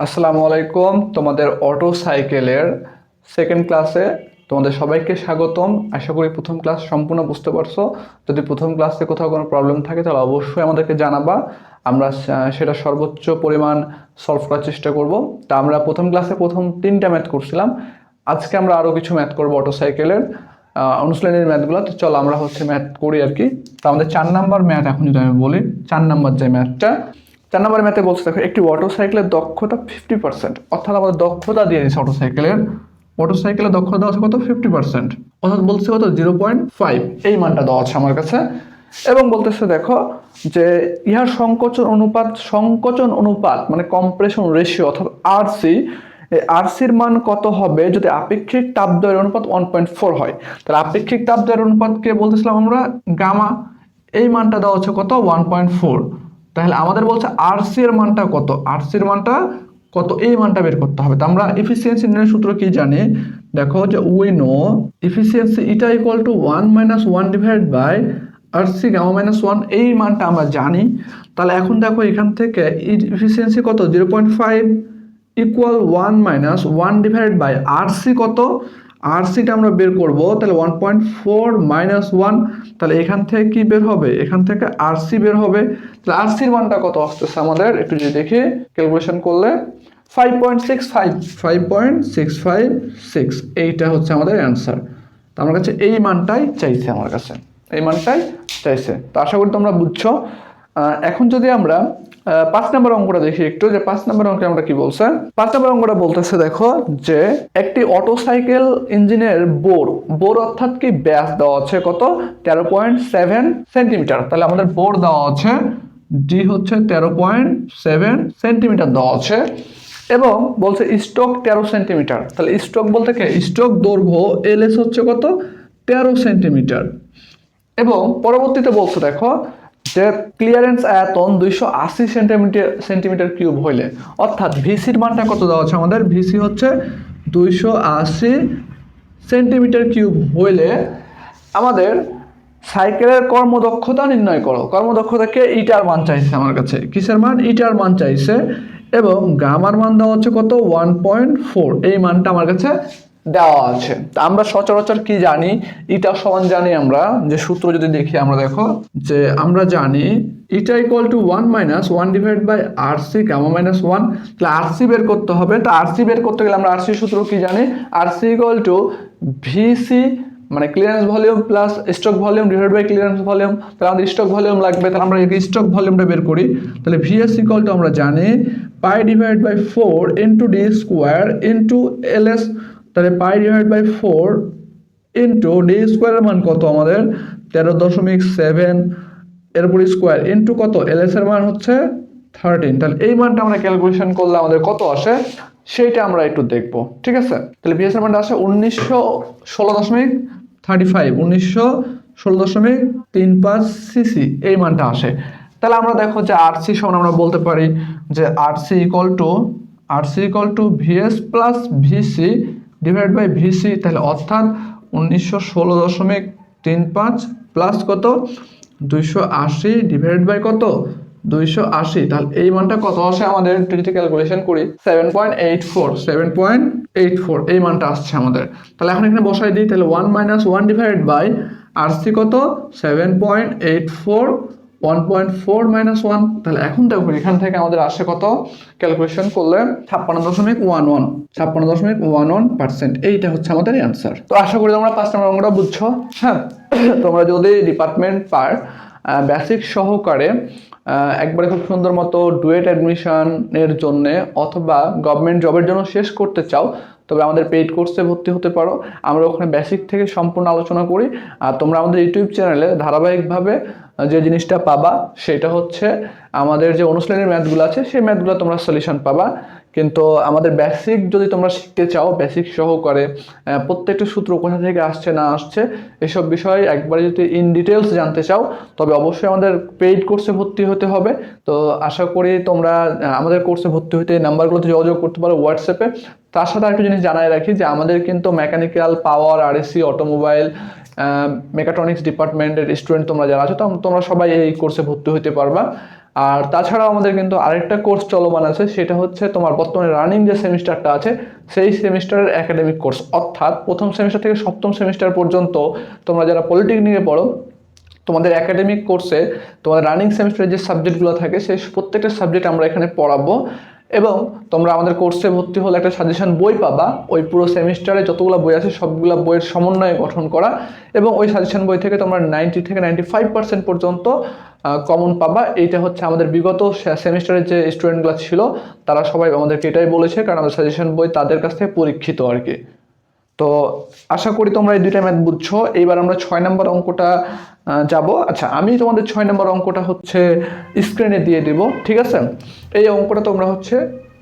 আসসালামু আলাইকুম। তোমাদের অটো সাইকেলের সেকেন্ড ক্লাসে তোমাদের সবাইকে স্বাগতম। আশা করি প্রথম ক্লাস সম্পূর্ণ বুঝতে পারছো। যদি প্রথম ক্লাসে কোথাও কোনো প্রবলেম থাকে তাহলে অবশ্যই আমাদেরকে জানাবা। আমরা সেটা সর্বোচ্চ পরিমাণ সলভ করার চেষ্টা করব। তা আমরা প্রথম ক্লাসে প্রথম 3টা ম্যাথ করছিলাম। আজকে আমরা আরও কিছু ম্যাথ করবো অটো সাইকেলের অনুশীলনের ম্যাথগুলো। তো চলো আমরা ম্যাথ করি আর কি। তো আমাদের 4 নাম্বার ম্যাথ এখন যদি আমি বলি, 4 নাম্বার যে ম্যাথটা, 4 নম্বর ম্যাথে বলছে দেখো একটি মোটরসাইকেলের দক্ষতা 50%, অর্থাৎ আমাদের দক্ষতা দিয়ে দিচ্ছে মোটরসাইকেলের দক্ষতা দেওয়া আছে কত 50%, অর্থাৎ বলছে কত 0.5 এই মানটা দেওয়া আছে আমার কাছে। এবং বলতেছে দেখো যে ইহার সংকোচন অনুপাত মানে কম্প্রেশন রেশিও অর্থাৎ আরসি, এই আরসির মান কত হবে যদি আপেক্ষিক তাপদ্বয়ের অনুপাত 1.4 হয়। তাহলে আপেক্ষিক তাপদ্বয়ের অনুপাতকে বলতেছিলাম আমরা গামা, এই মানটা দেওয়া হচ্ছে কত 1.4। তাহলে আমাদের বলছে আরসি এর মানটা কত, আরসির মানটা কত এই মানটা বের করতে হবে। তো আমরা এফিসিয়েন্সি নির্ণয়ের সূত্র কি জানি, দেখো যে we know efficiency eta equal to 1 - 1 divide by RC gamma minus 1, এই মানটা আমরা জানি। তাহলে এখন দেখো এখান থেকে এফিসিয়েন্সি কত 0.5 ইকুয়াল 1 - 1 ডিভাইড বাই আরসি কত, আরসিটা আমরা বের করব। তাহলে 1.4 - 1, তাহলে এখান থেকে কি বের হবে, এখান থেকে আরসি বের হবে। তাহলে আরসির মানটা কত আসতেছে আমাদের একটু যদি দেখি ক্যালকুলেশন করলে 5.656, এইটা হচ্ছে আমাদের অ্যান্সার। তো আমার কাছে এই মানটাই চাইছে, আমার কাছে এই মানটাই চাইছে। তো আশা করি তোমরা বুঝছো। এখন যদি আমরা 5 নম্বর অঙ্কটা দেখি একটু, যে 5 নম্বর অঙ্কে আমরা কি বলছে। 5 নম্বর অঙ্কটা বলতেছে দেখো যে একটি অটোসাইকেল ইঞ্জিনের বোর অর্থাৎ কি ব্যাস দেওয়া আছে কত 13.7 সেন্টিমিটার। তাহলে আমাদের বোর দেওয়া আছে ডি হচ্ছে 13.7 সেন্টিমিটার দেওয়া আছে, এবং বলছে স্ট্রোক 13 সেন্টিমিটার। তাহলে স্ট্রোক বলতে কি স্ট্রোক দৈর্ঘ্য এলএস হচ্ছে কত 13 সেন্টিমিটার। এবং পরবর্তীতে বলছে দেখো যে ক্লিয়ারেন্স আয়তন 280 সেন্টিমিটার কিউব হইলে, অর্থাৎ ভিসির মানটা কত দেওয়া আছে আমাদের, ভিসি হচ্ছে 280 সেন্টিমিটার কিউব হইলে আমাদের সাইকেলের কর্মদক্ষতা নির্ণয় করো। কর্মদক্ষতাকে ইটার মান চাইছে আমার কাছে, কিসের মান, ইটার মান চাইছে। এবং গামার মান দেওয়া হচ্ছে কত 1.4, এই মানটা আমার কাছে দেওয়া আছে। তা আমরা সচরাচর কি জানি, ইটা সমান জানি আমরা, যে সূত্র যদি দেখি আমরা দেখো যে আমরা জানি eta equal to 1 - 1 divide by RC gamma minus 1। তাহলে আরসি বের করতে হবে। তো আরসি বের করতে গেলে আমরা আরসি সূত্র কি জানি, আরসি ইকুয়াল টু ভিসি মানে clearance volume plus stock volume divide by clearance volume. তাহলে আমাদের স্টক ভলিউম লাগবে, তাহলে আমরা স্টক ভলিউমটা বের করি। তাহলে ভিএস ইকুয়াল টু আমরা জানি pi divide by 4 into d square into LS. তাহলে pi divide by 4 into d স্কোয়ারের মান কত আমাদের 13.7, এরপর স্কোয়ার ইন্টু কত এলএস এর মান হচ্ছে 13। তাহলে এই মানটা আমরা ক্যালকুলেশন করলে আমাদের কত আসে সেইটা আমরা একটু দেখবো, ঠিক আছে। তাহলে ভিএস এর মানটা আসে 1916.35 সিসি, এই মানটা আসে। তাহলে আমরা দেখো যে আরসি সমান আমরা বলতে পারি যে RC equal to VS plus VC divide by VC. তাহলে অর্থাৎ 1916.35 প্লাস কত 280 ডিভাইড বাই কত 280। তাহলে এই মানটা কত আসে আমাদের যদি ক্যালকুলেশন করি 7.84 এই মানটা আসছে আমাদের। তাহলে এখন এখানে বসাই দিই, তাহলে 1 - 1 ডিভাইড বাই আরসি কত 7.84, 1.4 - 1। তাহলে এখন দেখো এখান থেকে আমাদের আসে কত ক্যালকুলেশন করলে 56.11%, এইটা হচ্ছে আমাদের অ্যান্সার। তো আশা করি তোমরা 5 নম্বর অঙ্কটা বুঝছো। হ্যাঁ, তোমরা যদি ডিপার্টমেন্ট পার বেসিক সহকারে একবারে খুব সুন্দর মতো ডুয়েট অ্যাডমিশনের জন্য অথবা গভর্নমেন্ট জবের জন্য শেষ করতে চাও, তবে আমাদের পেইড কোর্সে ভর্তি হতে পারো। আমরা ওখানে বেসিক থেকে সম্পূর্ণ আলোচনা করি। আর তোমরা আমাদের ইউটিউব চ্যানেলে ধারাবাহিকভাবে যে জিনিসটা পাবা সেটা হচ্ছে আমাদের যে অনুশীলনের ম্যাথগুলো আছে সেই ম্যাথগুলো তোমরা সলিউশন পাবা। কিন্তু আমাদের বেসিক যদি তোমরা শিখতে চাও, বেসিক সহকারে প্রত্যেকটা সূত্র কোথা থেকে আসছে না আসছে এসব বিষয়ে একবারে যদি ইন ডিটেলস জানতে চাও, তবে অবশ্যই আমাদের পেইড কোর্সে ভর্তি হতে হবে। তো আশা করি তোমরা আমাদের কোর্সে ভর্তি হতে নাম্বারগুলোতে যোগাযোগ করতে পারো হোয়াটসঅ্যাপে। তার সাথে আরেকটা জিনিস জানাই রাখি যে আমাদের কিন্তু মেকানিক্যাল, পাওয়ার, আরএসসি, অটোমোবাইল, মেকাট্রনিক্স ডিপার্টমেন্টের স্টুডেন্ট তোমরা যারা আছো তোমরা সবাই এই কোর্সে ভর্তি হতে পারবা। আর তাছাড়াও আমাদের কিন্তু আরেকটা কোর্স চলমান আছে, সেটা হচ্ছে তোমার বর্তমানে রানিং যে সেমিস্টারটা আছে সেই সেমিস্টারের একাডেমিক কোর্স, অর্থাৎ প্রথম সেমিস্টার থেকে সপ্তম সেমিস্টার পর্যন্ত তোমরা যারা পলিটেকনিকে পড়ো তোমাদের একাডেমিক কোর্সে তোমাদের রানিং সেমিস্টারের যে সাবজেক্টগুলো থাকে সেই প্রত্যেকটা সাবজেক্ট আমরা এখানে পড়াবো। এবং তোমরা আমাদের কোর্সে ভর্তি হলে একটা সাজেশন বই পাবা, ওই পুরো সেমিস্টারে যতগুলো বই আছে সবগুলো বইয়ের সমন্বয়ে গঠন করা, এবং ওই সাজেশন বই থেকে তোমরা 90 থেকে 95% পর্যন্ত কমন পাবা। এইটা হচ্ছে আমাদের বিগত সেমিস্টারের যে স্টুডেন্টগুলো ছিল তারা সবাই আমাদেরকে এটাই বলেছে, কারণ আমাদের সাজেশন বই তাদের কাছ থেকে পরীক্ষিত আর কি। তো আশা করি তোমরা এই দুইটা ম্যাথ বুঝছো। এইবার আমরা 6 নম্বর অঙ্কটা যাব। আচ্ছা, আমি তোমাদের 6 নম্বর অঙ্কটা হচ্ছে স্ক্রিনে দিয়ে দিব, ঠিক আছে? এই অঙ্কটা তোমরা হচ্ছে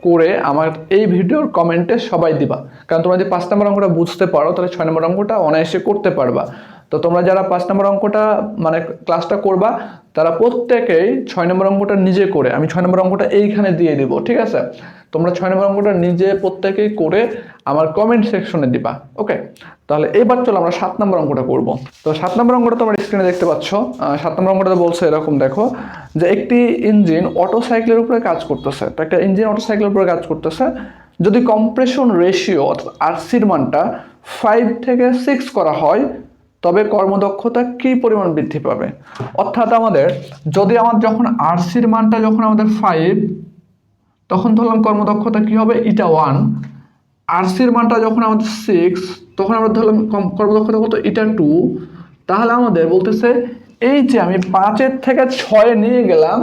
করে আমার এই ভিডিওর কমেন্টে সবাই দিবা, কারণ তোমরা যদি 5 নম্বর অঙ্কটা বুঝতে পারো তাহলে 6 নম্বর অঙ্কটা অনায়াসে করতে পারবা। তো তোমরা যারা 5 নম্বর অঙ্কটা মানে ক্লাসটা করবা তারা প্রত্যেকেই 6 নম্বর অঙ্কটা নিজে করে, আমি 6 নম্বর অঙ্কটা এইখানে দিয়ে দিব, ঠিক আছে? তোমরা 6 নম্বর অঙ্কটা নিজে প্রত্যেকেই করে আমার কমেন্ট সেকশনে দিবা, ওকে? তাহলে এবার চলো আমরা 7 নম্বর অঙ্কটা করব। তো 7 নম্বর অঙ্কটা তোমরা স্ক্রিনে দেখতে পাচ্ছ। 7 নম্বর অঙ্কটা বলছে এরকম, দেখো যে একটি ইঞ্জিন অটো সাইকেলের উপরে কাজ করতেছে। তো একটা ইঞ্জিন অটো সাইকেলের উপরে কাজ করতেছে, যদি কম্প্রেশন রেশিও অর্থাৎ আরসির মানটা 5 থেকে 6 করা হয় তবে কর্মদক্ষতা কি পরিমাণ বৃদ্ধি পাবে? অর্থাৎ আমাদের যদি যখন আরসির মানটা যখন আমাদের 5, তখন ধরলাম কর্মদক্ষতা কি হবে, এটা 1। আরসির মানটা যখন আমাদের 6, তখন আমরা ধরলাম কর্মদক্ষতা কত, এটা 2। তাহলে আমাদের বলতেছে এই যে আমি 5 থেকে 6 নিয়ে গেলাম,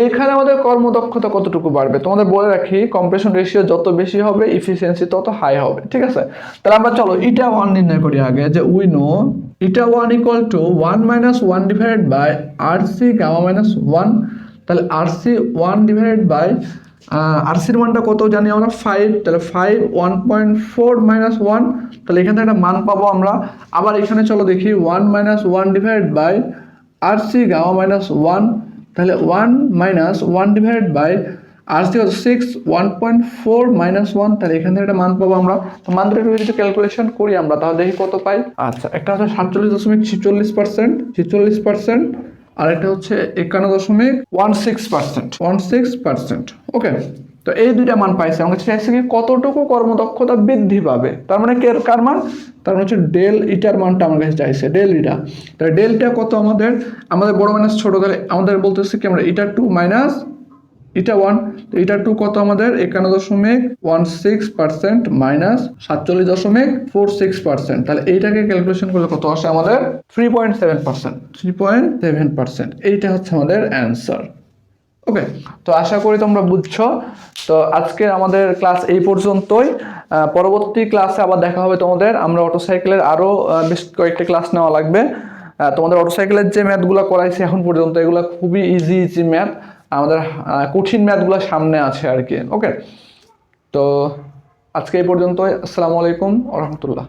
এইখানে আমাদের কর্মদক্ষতা কতটুকু বাড়বে? তোমাদের বলে রাখি, কম্প্রেশন রেশিও যত বেশি হবে ইফিসিয়েন্সি তত হাই হবে, ঠিক আছে? তাহলে আমরা চলো এটা 1 নির্ণয় করি আগে, যে উই নো এটা 1 equal to 1 minus 1 divided by RC gamma minus 1। তাহলে আরসি 1 ডিভাইডেড বাই আরসির মানটা কত জানি আমরা 5, তাহলে 5 1.4 মাইনাস 1, তাহলে এখান থেকে একটা মান পাবো আমরা। আবার এখানে চলো দেখি 1 minus 1 divided by RC gamma minus 1, তাহলে 1 মাইনাস 1 ডিভাইডেড বাই আরসি কত 6, 1.4 মাইনাস 1, তাহলে এখান থেকে একটা মান পাবো আমরা। তো মান দুটো যদি ক্যালকুলেশন করি আমরা তাহলে দেখি কত পাই। আচ্ছা, একটা হচ্ছে 47.46%, আর একটা হচ্ছে 51.16%, ওকে? তো এই দুইটা মান পাইছে। আমাকে চাইছে কি কতটুকু কর্মদক্ষতা বৃদ্ধি পাবে, তার মানে কার মান, তার মানে হচ্ছে ডেল ইটার মানটা আমার কাছে চাইছে, ডেল ইটা। তাহলে ডেলটা কত আমাদের বড় মাইনাস ছোট, তাহলে আমাদের বলতেছে কি আমরা ইটা 2 মাইনাস ইটা 1, তো ইটা 2 কত আমাদের 51.16% মাইনাস 47.46%, তাহলে এইটাকে ক্যালকুলেশন করলে কত আসে আমাদের 3.7%। এইটা হচ্ছে আমাদের অ্যান্সার, ওকে? তো আশা করি তোমরা বুঝছো। তো আজকে আমাদের ক্লাস এই পর্যন্তই। পরবর্তী ক্লাসে আবার দেখা হবে তোমাদের। আমরা অটোসাইকেলের আরো বেশ কয়েকটা ক্লাস নেওয়া লাগবে। তোমাদের অটোসাইকেলের যে ম্যাথগুলো করাইছি এখন পর্যন্ত এগুলো খুবই ইজি ম্যাথ, আমাদের কঠিন ম্যাথগুলো সামনে আছে আর কি, ওকে? তো আজকে এই পর্যন্তই। আসসালামু আলাইকুম ওয়া রাহমাতুল্লাহ।